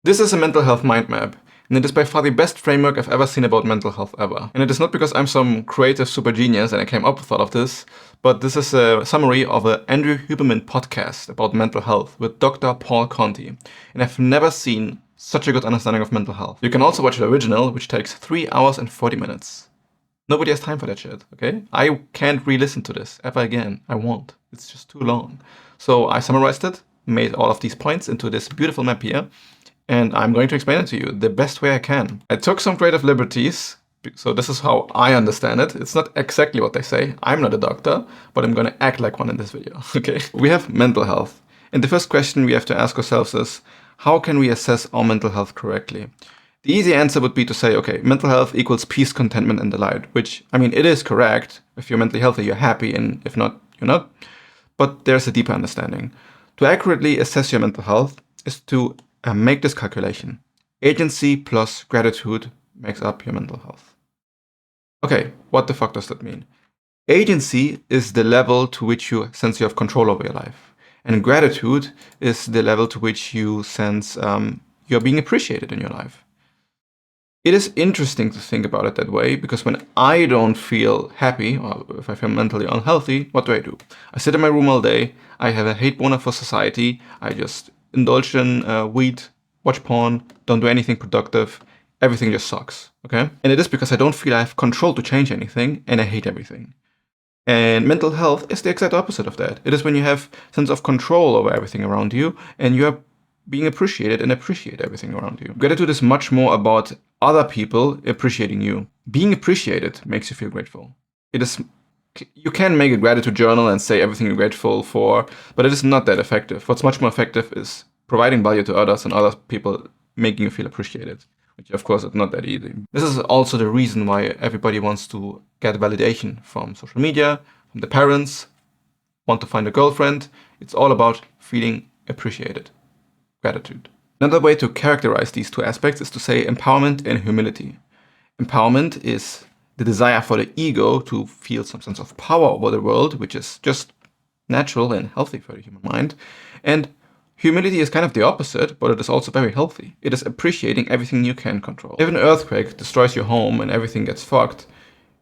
This is a mental health mind map, and it is by far the best framework I've ever seen about mental health ever. And it is not because I'm some creative super genius and I came up with all of this, but this is a summary of an Andrew Huberman podcast about mental health with Dr. Paul Conti. And I've never seen such a good understanding of mental health. You can also watch the original, which takes 3 hours and 40 minutes. Nobody has time for that shit, okay? I can't re-listen to this ever again. I won't. It's just too long. So I summarized it, made all of these points into this beautiful map here, and I'm going to explain it to you the best way I can. I took some creative liberties, so this is how I understand it. It's not exactly what they say. I'm not a doctor, but I'm going to act like one in this video, okay? We have mental health. And the first question we have to ask ourselves is, how can we assess our mental health correctly? The easy answer would be to say, okay, mental health equals peace, contentment, and delight, which, I mean, it is correct. If you're mentally healthy, you're happy, and if not, you're not. But there's a deeper understanding. To accurately assess your mental health is to make this calculation. Agency plus gratitude makes up your mental health. Okay, what the fuck does that mean? Agency is the level to which you sense you have control over your life. And gratitude is the level to which you sense you're being appreciated in your life. It is interesting to think about it that way, because when I don't feel happy, or if I feel mentally unhealthy, what do? I sit in my room all day, I have a hate boner for society, I just indulge in weed, watch porn, don't do anything productive, everything just sucks, okay? And it is because I don't feel I have control to change anything, and I hate everything. And mental health is the exact opposite of that. It is when you have sense of control over everything around you, and you are being appreciated and appreciate everything around you. Gratitude is much more about other people appreciating you. Being appreciated makes you feel grateful. You can make a gratitude journal and say everything you're grateful for, but it is not that effective. What's much more effective is providing value to others and other people making you feel appreciated, which of course is not that easy. This is also the reason why everybody wants to get validation from social media, from the parents, want to find a girlfriend. It's all about feeling appreciated. Gratitude. Another way to characterize these two aspects is to say empowerment and humility. Empowerment is the desire for the ego to feel some sense of power over the world, which is just natural and healthy for the human mind. And humility is kind of the opposite, but it is also very healthy. It is appreciating everything you can control. If an earthquake destroys your home and everything gets fucked,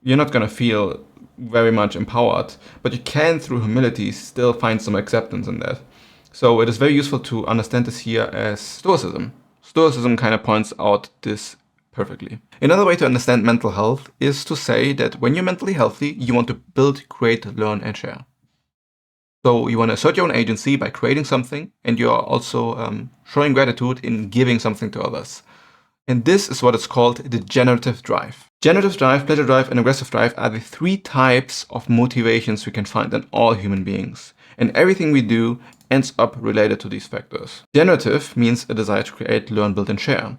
you're not going to feel very much empowered, but you can, through humility, still find some acceptance in that. So it is very useful to understand this here as Stoicism. Stoicism kind of points out this perfectly. Another way to understand mental health is to say that when you're mentally healthy, you want to build, create, learn, and share. So you want to assert your own agency by creating something, and you are also showing gratitude in giving something to others. And this is what is called the generative drive. Generative drive, pleasure drive, and aggressive drive are the 3 types of motivations we can find in all human beings. And everything we do ends up related to these factors. Generative means a desire to create, learn, build, and share.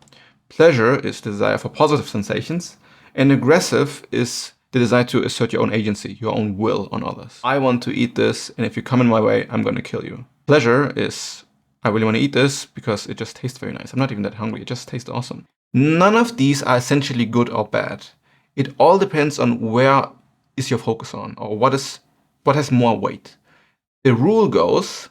Pleasure is the desire for positive sensations, and aggressive is the desire to assert your own agency, your own will on others. I want to eat this, and if you come in my way, I'm going to kill you. Pleasure is, I really want to eat this because it just tastes very nice. I'm not even that hungry, it just tastes awesome. None of these are essentially good or bad. It all depends on where is your focus on, or what has more weight. The rule goes,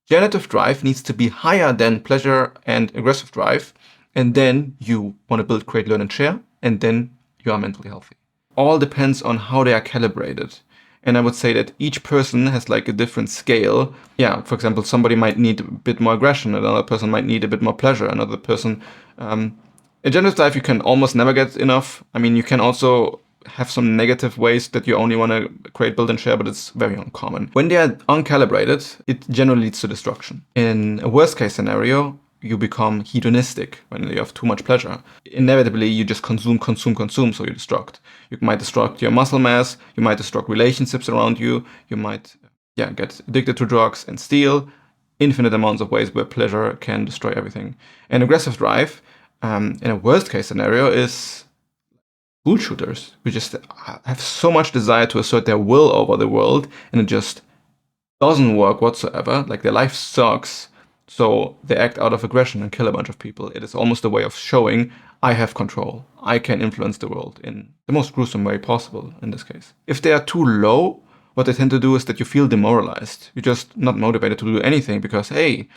generative drive needs to be higher than pleasure and aggressive drive, and then you want to build, create, learn, and share, and then you are mentally healthy. All depends on how they are calibrated. And I would say that each person has like a different scale. Yeah, for example, somebody might need a bit more aggression, another person might need a bit more pleasure, another person... in generative drive, you can almost never get enough. I mean, you can also have some negative ways that you only want to create, build, and share, but it's very uncommon. When they are uncalibrated, it generally leads to destruction. In a worst case scenario, you become hedonistic when you have too much pleasure. Inevitably, you just consume, so you destruct. You might destruct your muscle mass, you might destruct relationships around you, you might get addicted to drugs and steal. Infinite amounts of ways where pleasure can destroy everything. And aggressive drive, in a worst case scenario, is school shooters who just have so much desire to assert their will over the world, and it just doesn't work whatsoever. Like, their life sucks, so they act out of aggression and kill a bunch of people. It is almost a way of showing, I have control. I can influence the world in the most gruesome way possible in this case. If they are too low, what they tend to do is that you feel demoralized. You're just not motivated to do anything because, hey,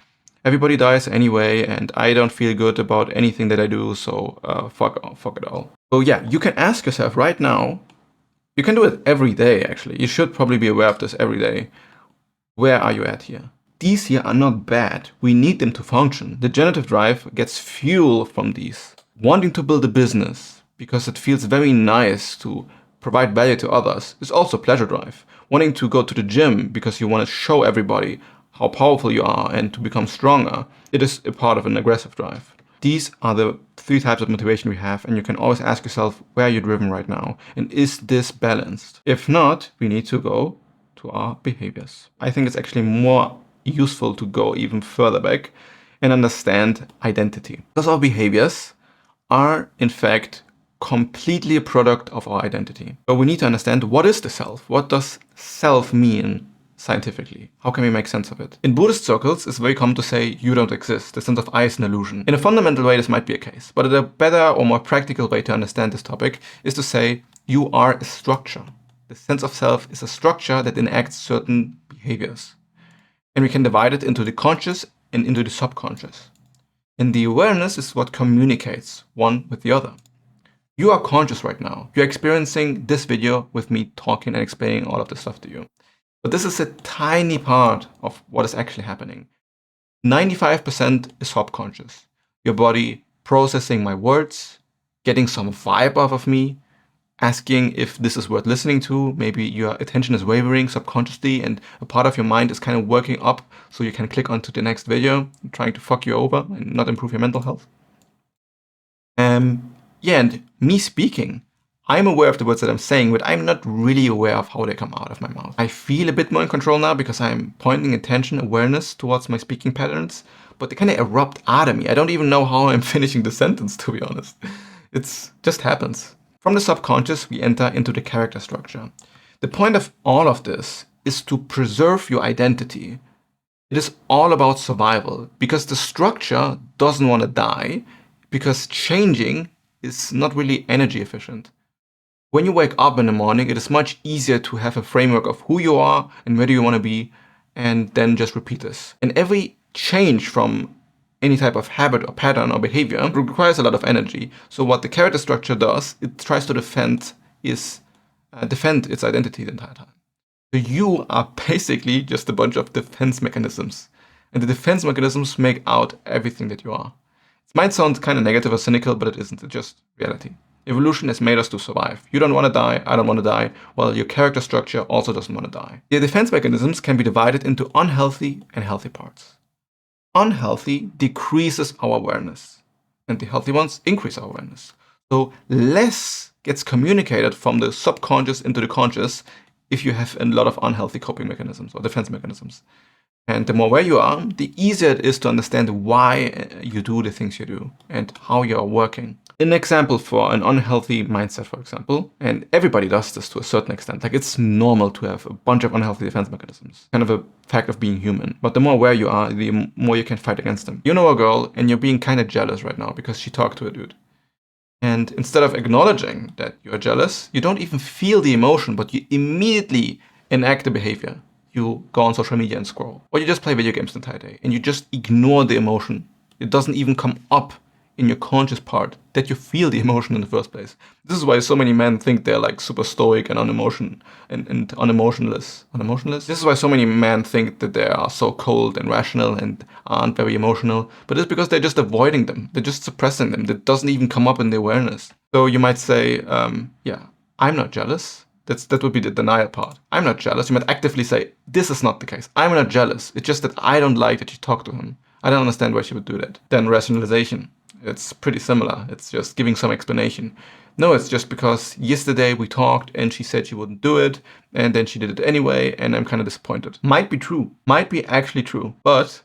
Everybody dies anyway, and I don't feel good about anything that I do, so fuck it all. So yeah, you can ask yourself right now, you can do it every day actually, you should probably be aware of this every day. Where are you at here? These here are not bad, we need them to function. The generative drive gets fuel from these. Wanting to build a business because it feels very nice to provide value to others is also pleasure drive. Wanting to go to the gym because you want to show everybody how powerful you are and to become stronger, it is a part of an aggressive drive. These are the 3 types of motivation we have, and you can always ask yourself, where are you driven right now? And is this balanced? If not, we need to go to our behaviors. I think it's actually more useful to go even further back and understand identity. Because our behaviors are, in fact, completely a product of our identity. But we need to understand, what is the self? What does self mean scientifically? How can we make sense of it? In Buddhist circles, it's very common to say, you don't exist. The sense of I is an illusion. In a fundamental way, this might be a case. But a better or more practical way to understand this topic is to say, you are a structure. The sense of self is a structure that enacts certain behaviors. And we can divide it into the conscious and into the subconscious. And the awareness is what communicates one with the other. You are conscious right now. You're experiencing this video with me talking and explaining all of this stuff to you. But this is a tiny part of what is actually happening. 95% is subconscious. Your body processing my words, getting some vibe off of me, asking if this is worth listening to. Maybe your attention is wavering subconsciously and a part of your mind is kind of working up so you can click onto the next video, trying to fuck you over and not improve your mental health. Yeah, and me speaking, I'm aware of the words that I'm saying, but I'm not really aware of how they come out of my mouth. I feel a bit more in control now because I'm pointing attention, awareness towards my speaking patterns, but they kind of erupt out of me. I don't even know how I'm finishing the sentence, to be honest. It just happens. From the subconscious, we enter into the character structure. The point of all of this is to preserve your identity. It is all about survival because the structure doesn't want to die, because changing is not really energy efficient. When you wake up in the morning, it is much easier to have a framework of who you are and where do you want to be, and then just repeat this. And every change from any type of habit or pattern or behavior requires a lot of energy. So what the character structure does, it tries to defend its identity the entire time. So you are basically just a bunch of defense mechanisms. And the defense mechanisms make out everything that you are. It might sound kind of negative or cynical, but it isn't. It's just reality. Evolution has made us to survive. You don't want to die, I don't want to die, while your character structure also doesn't want to die. The defense mechanisms can be divided into unhealthy and healthy parts. Unhealthy decreases our awareness, and the healthy ones increase our awareness. So less gets communicated from the subconscious into the conscious if you have a lot of unhealthy coping mechanisms or defense mechanisms. And the more aware you are, the easier it is to understand why you do the things you do and how you are working. An example for an unhealthy mindset, for example, and everybody does this to a certain extent. Like, it's normal to have a bunch of unhealthy defense mechanisms. Kind of a fact of being human. But the more aware you are, the more you can fight against them. You know a girl and you're being kind of jealous right now because she talked to a dude. And instead of acknowledging that you're jealous, you don't even feel the emotion, but you immediately enact the behavior. You go on social media and scroll. Or you just play video games the entire day and you just ignore the emotion. It doesn't even come up in your conscious part that you feel the emotion in the first place. This is why so many men think they're like super stoic and unemotionless. Unemotionless? This is why so many men think that they are so cold and rational and aren't very emotional. But it's because they're just avoiding them. They're just suppressing them. That doesn't even come up in the awareness. So you might say, yeah, I'm not jealous. That would be the denial part. I'm not jealous. You might actively say, this is not the case. I'm not jealous. It's just that I don't like that you talk to him. I don't understand why she would do that. Then rationalization. It's pretty similar. It's just giving some explanation. No, it's just because yesterday we talked and she said she wouldn't do it, and then she did it anyway, and I'm kind of disappointed. Might be true. Might be actually true. But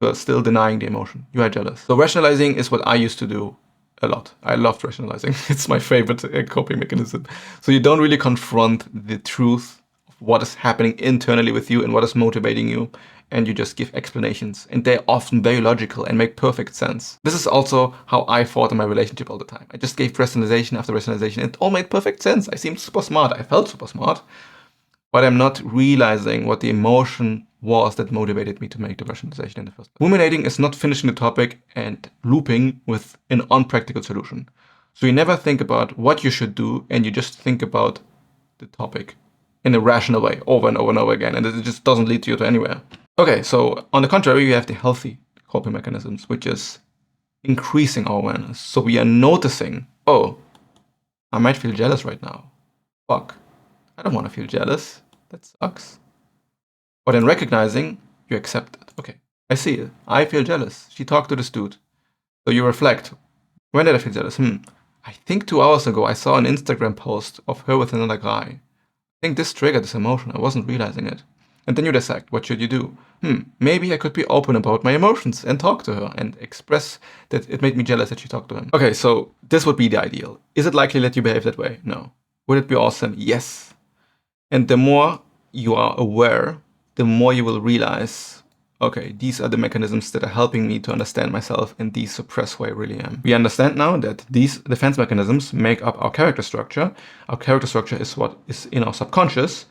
you're still denying the emotion. You are jealous. So rationalizing is what I used to do a lot. I loved rationalizing. It's my favorite coping mechanism. So you don't really confront the truth of what is happening internally with you and what is motivating you, and you just give explanations, and they're often very logical and make perfect sense. This is also how I fought in my relationship all the time. I just gave rationalization after rationalization. It all made perfect sense. I seemed super smart. I felt super smart. but I'm not realizing what the emotion was that motivated me to make the rationalization in the first place. Ruminating is not finishing the topic and looping with an unpractical solution. So you never think about what you should do, and you just think about the topic in a rational way over and over and over again, and it just doesn't lead you to anywhere. Okay, so on the contrary, you have the healthy coping mechanisms, which is increasing our awareness. So we are noticing, oh, I might feel jealous right now. Fuck, I don't want to feel jealous. That sucks. But then recognizing, you accept it. Okay, I see it. I feel jealous. She talked to this dude. So you reflect. When did I feel jealous? I think 2 hours ago I saw an Instagram post of her with another guy. I think this triggered this emotion. I wasn't realizing it. And then you decide, what should you do? Maybe I could be open about my emotions and talk to her and express that it made me jealous that she talked to him. Okay, so this would be the ideal. Is it likely that you behave that way? No. Would it be awesome? Yes. And the more you are aware, the more you will realize, okay, these are the mechanisms that are helping me to understand myself and de-suppress who I really am. We understand now that these defense mechanisms make up our character structure. Our character structure is what is in our subconscious.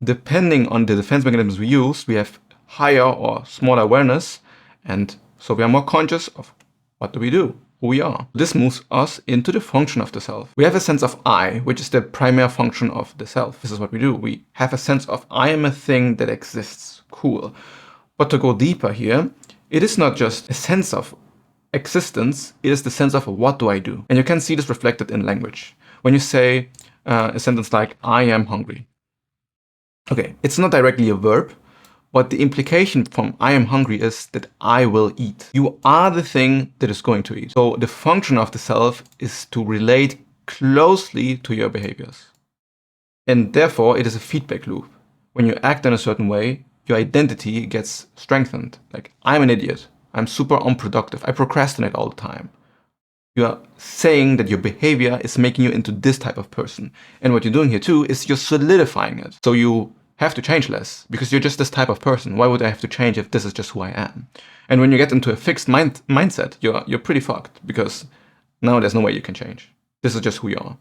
Depending on the defense mechanisms we use, we have higher or smaller awareness, and so we are more conscious of what do we do, who we are. This moves us into the function of the self. We have a sense of I, which is the primary function of the self. This is what we do. We have a sense of I am a thing that exists. Cool. But to go deeper here, it is not just a sense of existence, it is the sense of what do I do? And you can see this reflected in language. When you say a sentence like, I am hungry. Okay, it's not directly a verb, but the implication from I am hungry is that I will eat. You are the thing that is going to eat. So the function of the self is to relate closely to your behaviors. And therefore, it is a feedback loop. When you act in a certain way, your identity gets strengthened. Like, I'm an idiot. I'm super unproductive. I procrastinate all the time. You are saying that your behavior is making you into this type of person. And what you're doing here too is you're solidifying it. So you have to change less because you're just this type of person. Why would I have to change if this is just who I am? And when you get into a fixed mindset, you're pretty fucked because now there's no way you can change. This is just who you are.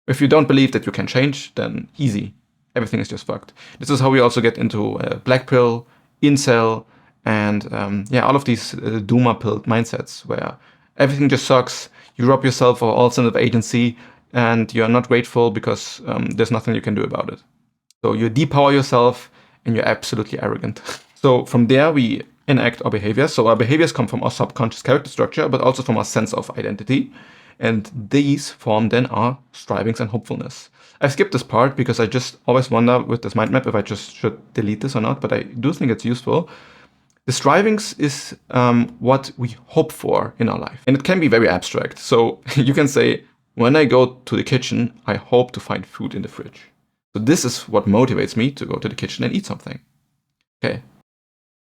If you don't believe that you can change, then easy. Everything is just fucked. This is how we also get into black pill, incel, and all of these dooma pill mindsets where everything just sucks. You rob yourself of all sense of agency, and you're not grateful because there's nothing you can do about it. So you depower yourself, and you're absolutely arrogant. So from there, we enact our behaviors. So our behaviors come from our subconscious character structure, but also from our sense of identity. And these form then our strivings and hopefulness. I've skipped this part because I just always wonder with this mind map if I just should delete this or not, but I do think it's useful. The strivings is what we hope for in our life. And it can be very abstract. So you can say, when I go to the kitchen, I hope to find food in the fridge. So this is what motivates me to go to the kitchen and eat something. Okay.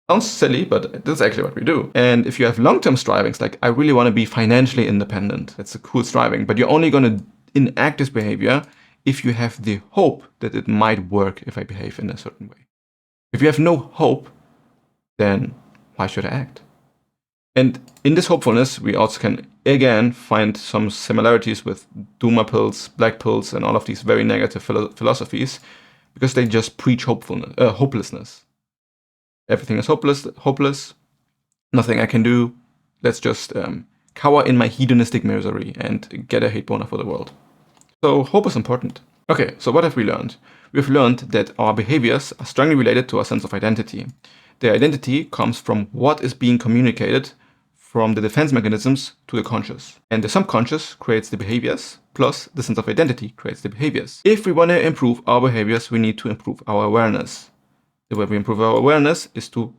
Sounds silly, but that's actually what we do. And if you have long-term strivings, like I really want to be financially independent, that's a cool striving, but you're only going to enact this behavior if you have the hope that it might work if I behave in a certain way. If you have no hope, then why should I act? And in this hopefulness, we also can, again, find some similarities with dooma pills, black pills, and all of these very negative philosophies, because they just preach hopelessness. Everything is hopeless, nothing I can do. Let's just cower in my hedonistic misery and get a hate boner for the world. So hope is important. Okay, so what have we learned? We've learned that our behaviors are strongly related to our sense of identity. The identity comes from what is being communicated from the defense mechanisms to the conscious. And the subconscious creates the behaviors, plus the sense of identity creates the behaviors. If we want to improve our behaviors, we need to improve our awareness. The way we improve our awareness is to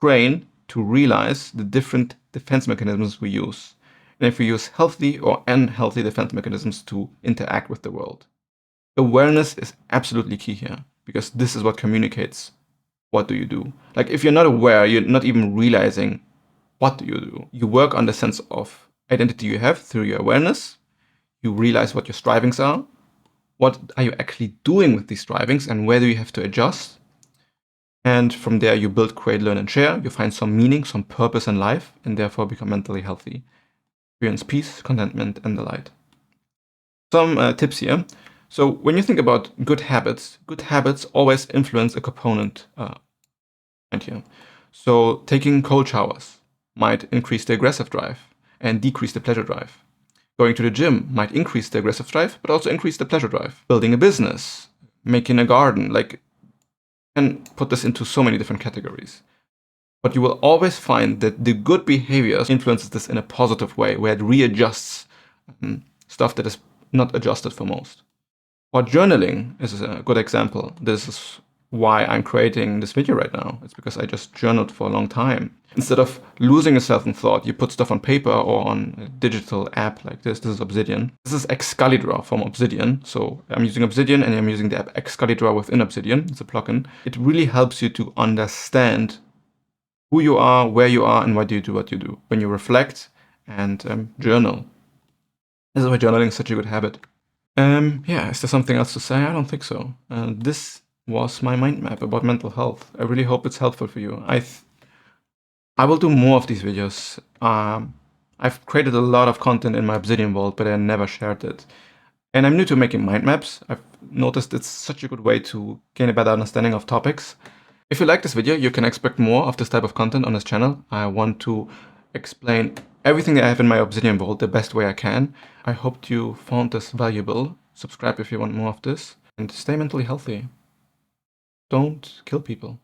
train to realize the different defense mechanisms we use. And if we use healthy or unhealthy defense mechanisms to interact with the world. Awareness is absolutely key here, because this is what communicates what do you do. Like if you're not aware, you're not even realizing what do you do. You work on the sense of identity you have through your awareness. You realize what your strivings are. What are you actually doing with these strivings and where do you have to adjust? And from there, you build, create, learn, and share. You find some meaning, some purpose in life, and therefore become mentally healthy. Experience peace, contentment, and delight. Some tips here. So when you think about good habits always influence a component right here. So taking cold showers might increase the aggressive drive and decrease the pleasure drive. Going to the gym might increase the aggressive drive, but also increase the pleasure drive. Building a business, making a garden, like, and put this into so many different categories. But you will always find that the good behaviors influences this in a positive way, where it readjusts stuff that is not adjusted for most. Or journaling is a good example. This is why I'm creating this video right now. It's because I just journaled for a long time. Instead of losing yourself in thought, you put stuff on paper or on a digital app like this. This is Obsidian. This is Excalibur from Obsidian. So I'm using Obsidian and I'm using the app Excalibur within Obsidian. It's a plugin. It really helps you to understand who you are, where you are, and why do you do what you do when you reflect and journal. This is why journaling is such a good habit. Yeah, is there something else to say? I don't think so. This was my mind map about mental health. I really hope it's helpful for you. I will do more of these videos. I've created a lot of content in my Obsidian vault, but I never shared it. And I'm new to making mind maps. I've noticed it's such a good way to gain a better understanding of topics. If you like this video, you can expect more of this type of content on this channel. I want to explain everything that I have in my Obsidian vault the best way I can. I hope you found this valuable. Subscribe if you want more of this. And stay mentally healthy. Don't kill people.